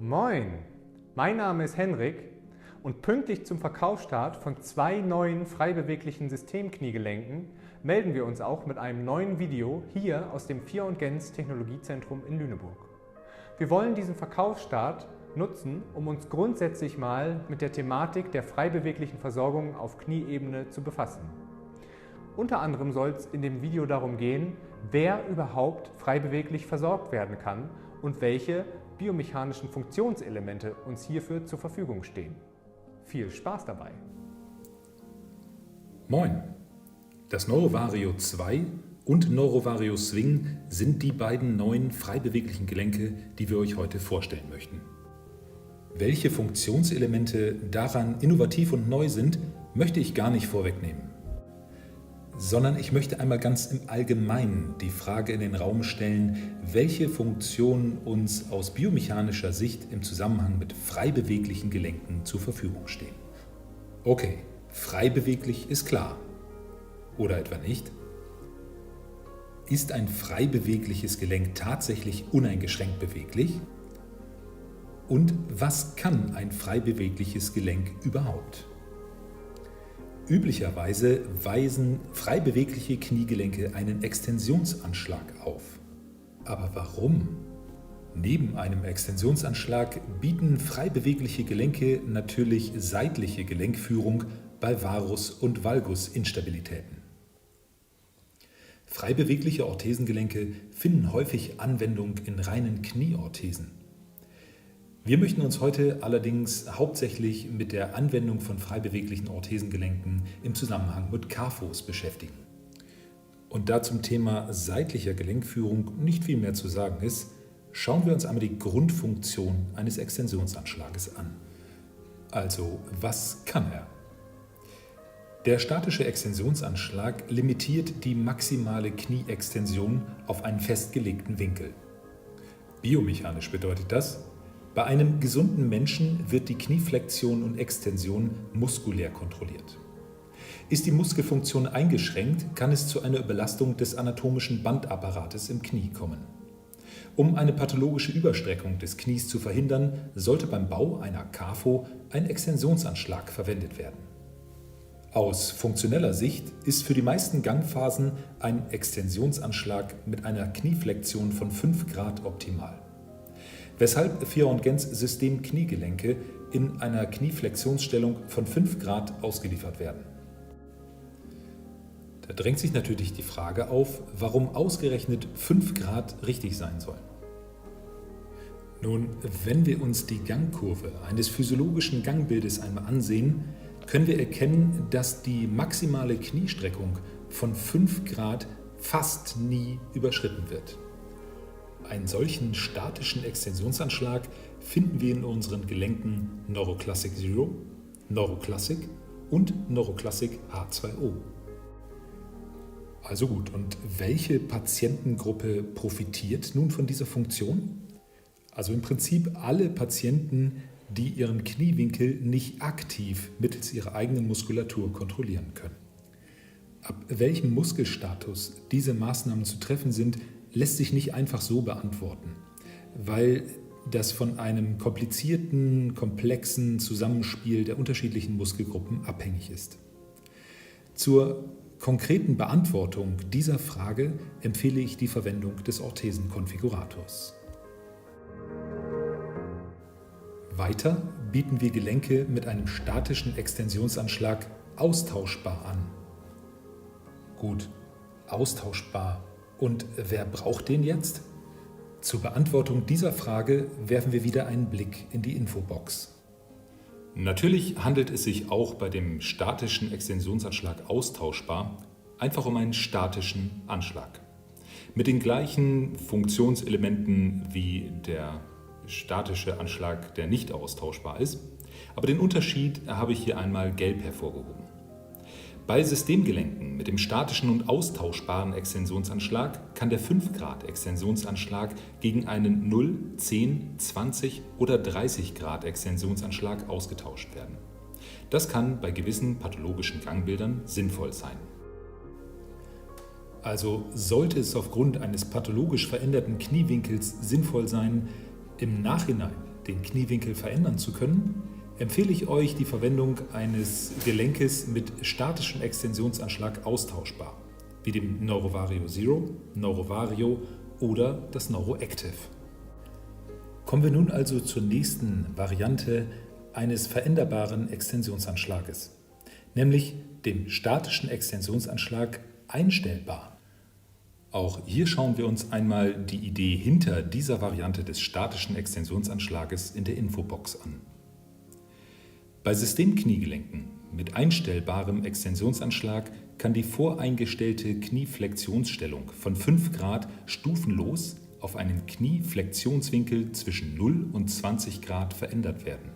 Moin, mein Name ist Henrik und pünktlich zum Verkaufsstart von 2 neuen frei beweglichen Systemkniegelenken melden wir uns auch mit einem neuen Video hier aus dem Fior & Gentz Technologiezentrum in Lüneburg. Wir wollen diesen Verkaufsstart nutzen, um uns grundsätzlich mal mit der Thematik der frei beweglichen Versorgung auf Knieebene zu befassen. Unter anderem soll es in dem Video darum gehen, wer überhaupt frei beweglich versorgt werden kann und welche biomechanischen Funktionselemente uns hierfür zur Verfügung stehen. Viel Spaß dabei! Moin! Das NeuroVario 2 und NeuroVario Swing sind die beiden neuen frei beweglichen Gelenke, die wir euch heute vorstellen möchten. Welche Funktionselemente daran innovativ und neu sind, möchte ich gar nicht vorwegnehmen. Sondern ich möchte einmal ganz im Allgemeinen die Frage in den Raum stellen, welche Funktionen uns aus biomechanischer Sicht im Zusammenhang mit frei beweglichen Gelenken zur Verfügung stehen. Okay, frei beweglich ist klar. Oder etwa nicht? Ist ein frei bewegliches Gelenk tatsächlich uneingeschränkt beweglich? Und was kann ein frei bewegliches Gelenk überhaupt? Üblicherweise weisen frei bewegliche Kniegelenke einen Extensionsanschlag auf. Aber warum? Neben einem Extensionsanschlag bieten frei bewegliche Gelenke natürlich seitliche Gelenkführung bei Varus- und Valgus-Instabilitäten. Frei bewegliche Orthesengelenke finden häufig Anwendung in reinen Knieorthesen. Wir möchten uns heute allerdings hauptsächlich mit der Anwendung von frei beweglichen Orthesengelenken im Zusammenhang mit KAFOs beschäftigen. Und da zum Thema seitlicher Gelenkführung nicht viel mehr zu sagen ist, schauen wir uns einmal die Grundfunktion eines Extensionsanschlages an. Also, was kann er? Der statische Extensionsanschlag limitiert die maximale Knieextension auf einen festgelegten Winkel. Biomechanisch bedeutet das: Bei einem gesunden Menschen wird die Knieflexion und Extension muskulär kontrolliert. Ist die Muskelfunktion eingeschränkt, kann es zu einer Überlastung des anatomischen Bandapparates im Knie kommen. Um eine pathologische Überstreckung des Knies zu verhindern, sollte beim Bau einer KAFO ein Extensionsanschlag verwendet werden. Aus funktioneller Sicht ist für die meisten Gangphasen ein Extensionsanschlag mit einer Knieflexion von 5 Grad optimal. Weshalb Fior & Gentz Systemkniegelenke in einer Knieflexionsstellung von 5 Grad ausgeliefert werden. Da drängt sich natürlich die Frage auf, warum ausgerechnet 5 Grad richtig sein sollen. Nun, wenn wir uns die Gangkurve eines physiologischen Gangbildes einmal ansehen, können wir erkennen, dass die maximale Kniestreckung von 5 Grad fast nie überschritten wird. Einen solchen statischen Extensionsanschlag finden wir in unseren Gelenken Neuroclassic Zero, Neuroclassic und Neuroclassic H2O. Also gut, und welche Patientengruppe profitiert nun von dieser Funktion? Also im Prinzip alle Patienten, die ihren Kniewinkel nicht aktiv mittels ihrer eigenen Muskulatur kontrollieren können. Ab welchem Muskelstatus diese Maßnahmen zu treffen sind, lässt sich nicht einfach so beantworten, weil das von einem komplizierten, komplexen Zusammenspiel der unterschiedlichen Muskelgruppen abhängig ist. Zur konkreten Beantwortung dieser Frage empfehle ich die Verwendung des Orthesenkonfigurators. Weiter bieten wir Gelenke mit einem statischen Extensionsanschlag austauschbar an. Gut, austauschbar. Und wer braucht den jetzt? Zur Beantwortung dieser Frage werfen wir wieder einen Blick in die Infobox. Natürlich handelt es sich auch bei dem statischen Extensionsanschlag austauschbar einfach um einen statischen Anschlag. Mit den gleichen Funktionselementen wie der statische Anschlag, der nicht austauschbar ist. Aber den Unterschied habe ich hier einmal gelb hervorgehoben. Bei Systemgelenken mit dem statischen und austauschbaren Extensionsanschlag kann der 5 Grad Extensionsanschlag gegen einen 0, 10, 20 oder 30 Grad Extensionsanschlag ausgetauscht werden. Das kann bei gewissen pathologischen Gangbildern sinnvoll sein. Also sollte es aufgrund eines pathologisch veränderten Kniewinkels sinnvoll sein, im Nachhinein den Kniewinkel verändern zu können, empfehle ich euch die Verwendung eines Gelenkes mit statischem Extensionsanschlag austauschbar, wie dem NeuroVario Zero, NeuroVario oder das NeuroActive. Kommen wir nun also zur nächsten Variante eines veränderbaren Extensionsanschlages, nämlich dem statischen Extensionsanschlag einstellbar. Auch hier schauen wir uns einmal die Idee hinter dieser Variante des statischen Extensionsanschlages in der Infobox an. Bei Systemkniegelenken mit einstellbarem Extensionsanschlag kann die voreingestellte Knieflexionsstellung von 5 Grad stufenlos auf einen Knieflexionswinkel zwischen 0 und 20 Grad verändert werden.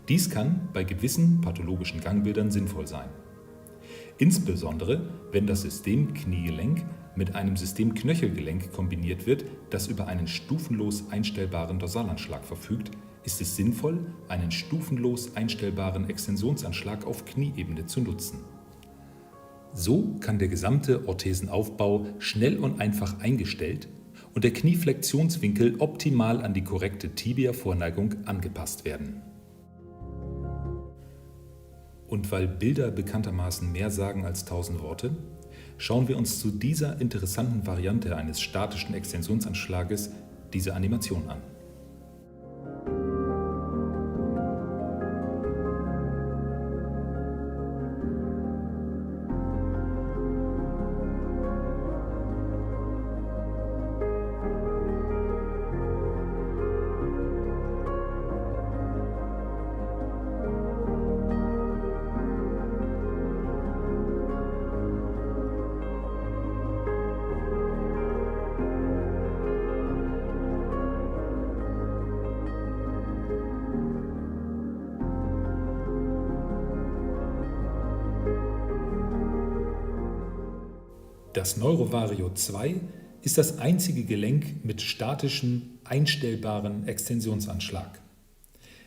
Dies kann bei gewissen pathologischen Gangbildern sinnvoll sein. Insbesondere, wenn das Systemkniegelenk mit einem Systemknöchelgelenk kombiniert wird, das über einen stufenlos einstellbaren Dorsalanschlag verfügt, ist es sinnvoll, einen stufenlos einstellbaren Extensionsanschlag auf Knieebene zu nutzen. So kann der gesamte Orthesenaufbau schnell und einfach eingestellt und der Knieflexionswinkel optimal an die korrekte Tibia-Vorneigung angepasst werden. Und weil Bilder bekanntermaßen mehr sagen als 1000 Worte, schauen wir uns zu dieser interessanten Variante eines statischen Extensionsanschlages diese Animation an. Das NeuroVario 2 ist das einzige Gelenk mit statischem, einstellbaren Extensionsanschlag.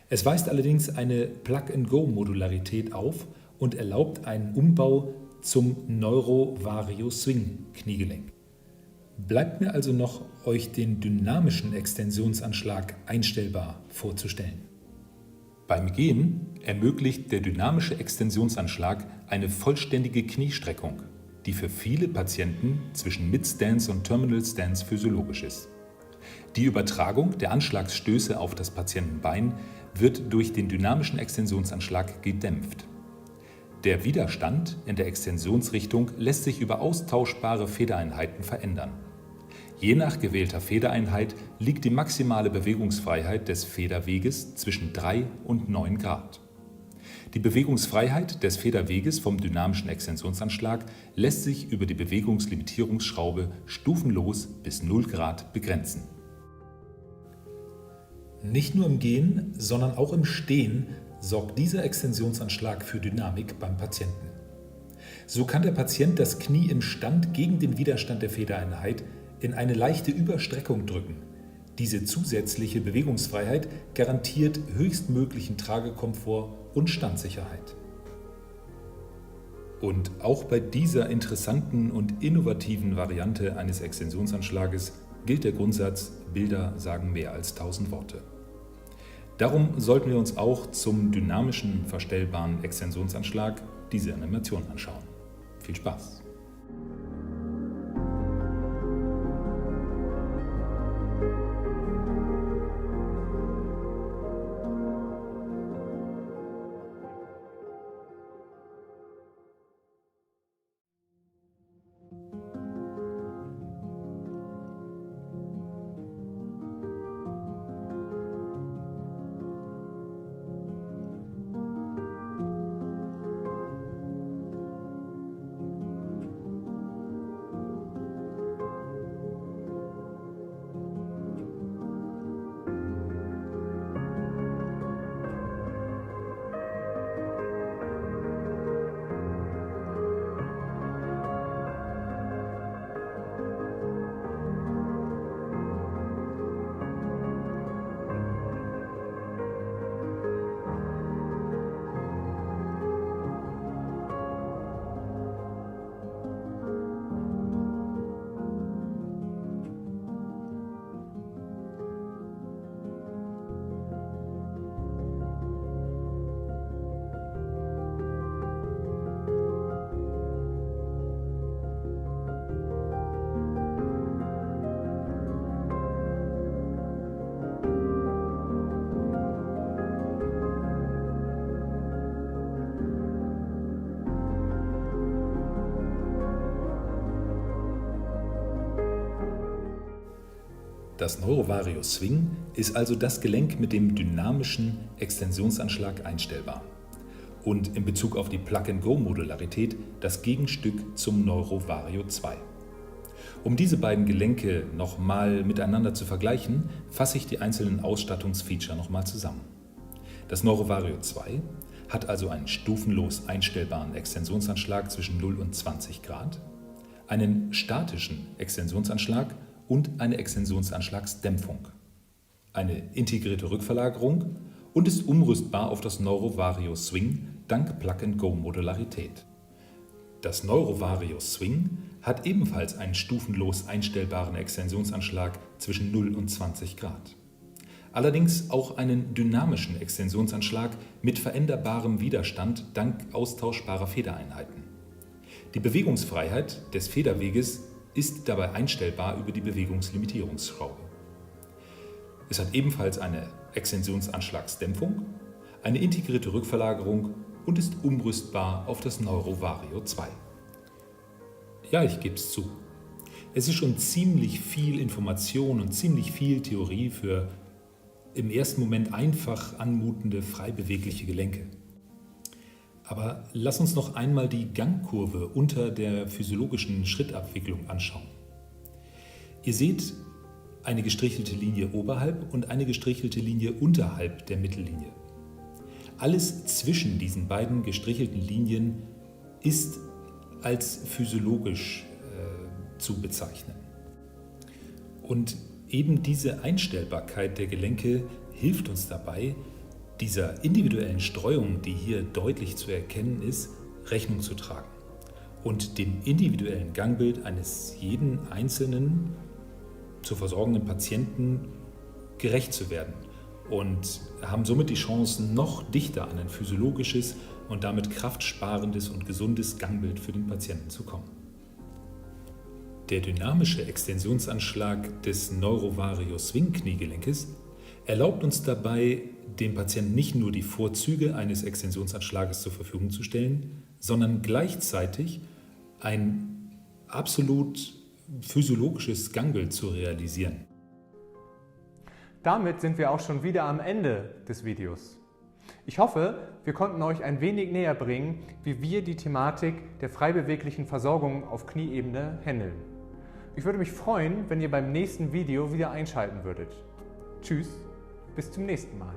Es weist allerdings eine Plug-and-Go-Modularität auf und erlaubt einen Umbau zum NeuroVario Swing Kniegelenk. Bleibt mir also noch, euch den dynamischen Extensionsanschlag einstellbar vorzustellen. Beim Gehen ermöglicht der dynamische Extensionsanschlag eine vollständige Kniestreckung, die für viele Patienten zwischen Mid-Stance und Terminal Stance physiologisch ist. Die Übertragung der Anschlagsstöße auf das Patientenbein wird durch den dynamischen Extensionsanschlag gedämpft. Der Widerstand in der Extensionsrichtung lässt sich über austauschbare Federeinheiten verändern. Je nach gewählter Federeinheit liegt die maximale Bewegungsfreiheit des Federweges zwischen 3 und 9 Grad. Die Bewegungsfreiheit des Federweges vom dynamischen Extensionsanschlag lässt sich über die Bewegungslimitierungsschraube stufenlos bis 0 Grad begrenzen. Nicht nur im Gehen, sondern auch im Stehen sorgt dieser Extensionsanschlag für Dynamik beim Patienten. So kann der Patient das Knie im Stand gegen den Widerstand der Federeinheit in eine leichte Überstreckung drücken. Diese zusätzliche Bewegungsfreiheit garantiert höchstmöglichen Tragekomfort und Standsicherheit. Und auch bei dieser interessanten und innovativen Variante eines Extensionsanschlages gilt der Grundsatz, Bilder sagen mehr als 1000 Worte. Darum sollten wir uns auch zum dynamischen verstellbaren Extensionsanschlag diese Animation anschauen. Viel Spaß! Das Neurovario Swing ist also das Gelenk mit dem dynamischen Extensionsanschlag einstellbar und in Bezug auf die Plug-and-Go-Modularität das Gegenstück zum Neurovario 2. Um diese beiden Gelenke nochmal miteinander zu vergleichen, fasse ich die einzelnen Ausstattungsfeature nochmal zusammen. Das Neurovario 2 hat also einen stufenlos einstellbaren Extensionsanschlag zwischen 0 und 20 Grad, einen statischen Extensionsanschlag und eine Extensionsanschlagsdämpfung, eine integrierte Rückverlagerung und ist umrüstbar auf das Neurovario Swing dank Plug-and-Go-Modularität. Das Neurovario Swing hat ebenfalls einen stufenlos einstellbaren Extensionsanschlag zwischen 0 und 20 Grad. Allerdings auch einen dynamischen Extensionsanschlag mit veränderbarem Widerstand dank austauschbarer Federeinheiten. Die Bewegungsfreiheit des Federweges ist dabei einstellbar über die Bewegungslimitierungsschraube. Es hat ebenfalls eine Extensionsanschlagsdämpfung, eine integrierte Rückverlagerung und ist umrüstbar auf das Neurovario 2. Ja, ich gebe es zu. Es ist schon ziemlich viel Information und ziemlich viel Theorie für im ersten Moment einfach anmutende, frei bewegliche Gelenke. Aber lass uns noch einmal die Gangkurve unter der physiologischen Schrittabwicklung anschauen. Ihr seht eine gestrichelte Linie oberhalb und eine gestrichelte Linie unterhalb der Mittellinie. Alles zwischen diesen beiden gestrichelten Linien ist als physiologisch zu bezeichnen. Und eben diese Einstellbarkeit der Gelenke hilft uns dabei, dieser individuellen Streuung, die hier deutlich zu erkennen ist, Rechnung zu tragen und dem individuellen Gangbild eines jeden einzelnen zu versorgenden Patienten gerecht zu werden und haben somit die Chance, noch dichter an ein physiologisches und damit kraftsparendes und gesundes Gangbild für den Patienten zu kommen. Der dynamische Extensionsanschlag des Neurovario Swing Kniegelenkes erlaubt uns dabei, dem Patienten nicht nur die Vorzüge eines Extensionsanschlages zur Verfügung zu stellen, sondern gleichzeitig ein absolut physiologisches Gangbild zu realisieren. Damit sind wir auch schon wieder am Ende des Videos. Ich hoffe, wir konnten euch ein wenig näher bringen, wie wir die Thematik der frei beweglichen Versorgung auf Knieebene handeln. Ich würde mich freuen, wenn ihr beim nächsten Video wieder einschalten würdet. Tschüss, bis zum nächsten Mal.